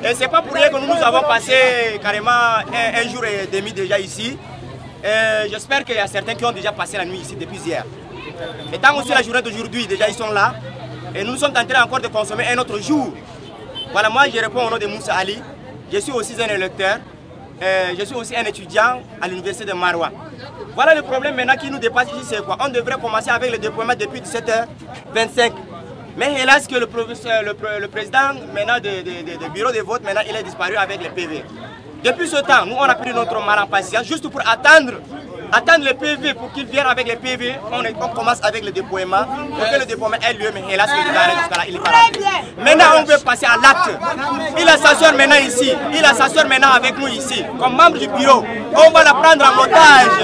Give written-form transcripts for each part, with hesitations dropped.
Et c'est pas pour rien que nous avons passé carrément un jour et demi déjà ici. J'espère qu'il y a certains qui ont déjà passé la nuit ici depuis hier. Étant aussi la journée d'aujourd'hui, déjà ils sont là. Et nous sommes en train encore de consommer un autre jour. Voilà, moi je réponds au nom de Moussa Ali. Je suis aussi un électeur. Je suis aussi un étudiant à l'université de Maroua. Voilà le problème maintenant qui nous dépasse ici, c'est quoi? On devrait commencer avec le déploiement depuis 17h25. Mais hélas que le président maintenant du bureau de vote, maintenant il est disparu avec les PV. Depuis ce temps, nous on a pris notre mal en patience juste pour attendre les PV pour qu'ils viennent avec les PV. On commence avec le déploiement pour que le déploiement ait lieu, mais hélas que jusqu'à là il est pas là. Maintenant on veut passer à l'acte. Il s'assure maintenant ici, il s'assure maintenant avec nous ici, comme membre du bureau. On va la prendre en otage.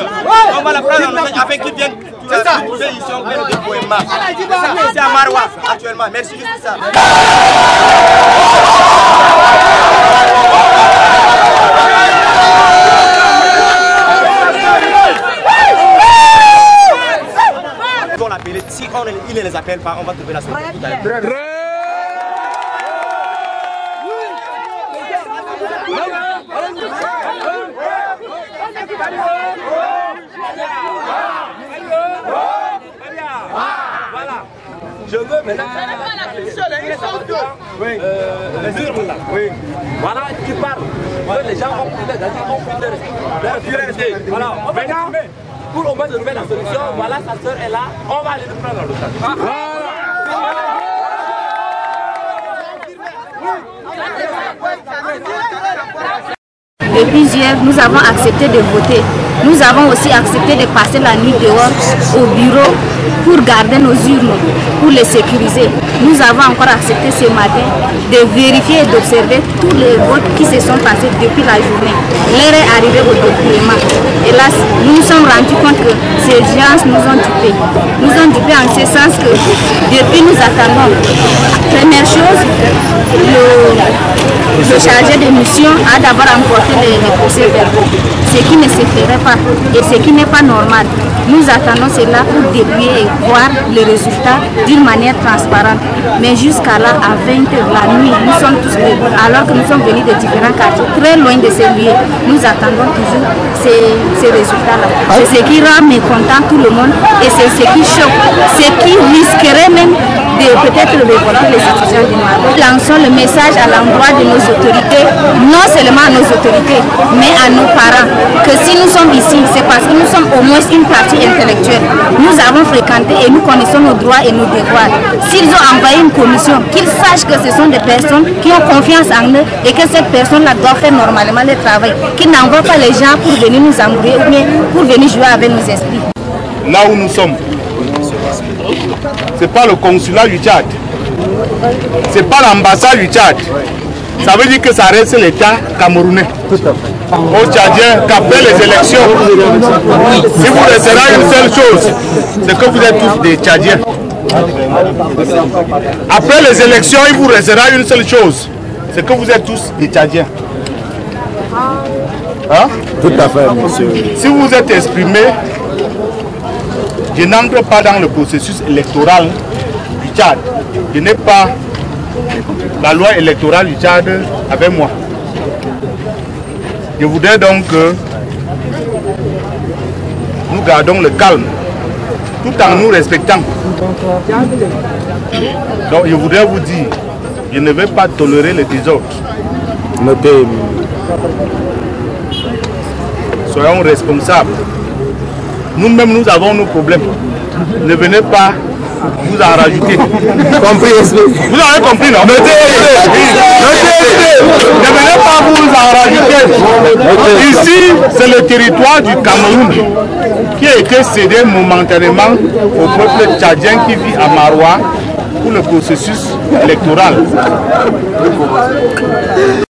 On va la prendre en otage avec qu'ils viennent. C'est ça. Ici on fait le déploiement. C'est à Maroua actuellement. Merci juste pour ça. On l'appelle. Si il ne les appelle pas, on va trouver la solution tout à l'heure. Voilà. Je veux maintenant. Oui. Oui. Voilà, tu parles. Les gens ont pris voilà. Maintenant, pour au moins de trouver la solution, voilà, sa soeur est là. On va aller le prendre en otage. Depuis hier, nous avons accepté de voter. Nous avons aussi accepté de passer la nuit dehors au bureau pour garder nos urnes, pour les sécuriser. Nous avons encore accepté ce matin de vérifier et d'observer tous les votes qui se sont passés depuis la journée. L'heure est arrivée au déploiement. Hélas, nous nous sommes rendus compte que ces gens nous ont dupés. Nous ont dupés en ce sens que depuis nous attendons. Première chose, le chargé de mission a d'abord emporté les procès-verbaux, ce qui ne se ferait pas et ce qui n'est pas normal. Nous attendons cela pour dépouiller et voir les résultats d'une manière transparente. Mais jusqu'à là, à 20h la nuit, nous sommes tous debout, alors que nous sommes venus de différents quartiers, très loin de ces lieux. Nous attendons toujours ces résultats-là. C'est ce qui rend mécontent tout le monde et c'est ce qui choque, ce qui risquerait même de peut-être révolter les étudiants du Maroc. Lançons le message à l'endroit de nos autorités, non seulement à nos autorités, mais à nos parents, que si nous sommes ici, c'est parce que nous sommes au moins une partie intellectuelle. Nous avons fréquenté et nous connaissons nos droits et nos devoirs. S'ils ont envoyé une commission, qu'ils sachent que ce sont des personnes qui ont confiance en eux et que cette personne-là doit faire normalement le travail, qu'ils n'envoient pas les gens pour venir nous embrouiller ou bien pour venir jouer avec nos esprits. Là où nous sommes, c'est pas le consulat du Tchad, c'est pas l'ambassade du Tchad. Ça veut dire que ça reste l'État camerounais. Aux Tchadiens, qu'après les élections, si vous resterez une seule chose, c'est que vous êtes tous des Tchadiens. Après les élections, il vous restera une seule chose, c'est que vous êtes tous des Tchadiens. Hein? Tout à fait, monsieur. Si vous êtes exprimé, je n'entre pas dans le processus électoral du Tchad. Je n'ai pas la loi électorale du Tchad avec moi. Je voudrais donc que nous gardons le calme, tout en nous respectant. Donc je voudrais vous dire, je ne vais pas tolérer le désordre. Soyons responsables. Nous-mêmes, nous avons nos problèmes. Ne venez pas vous en rajouter. Compris. Vous avez compris, non? Ne venez pas vous en rajouter. Ici, c'est le territoire du Cameroun qui a été cédé momentanément au peuple tchadien qui vit à Maroua pour le processus électoral.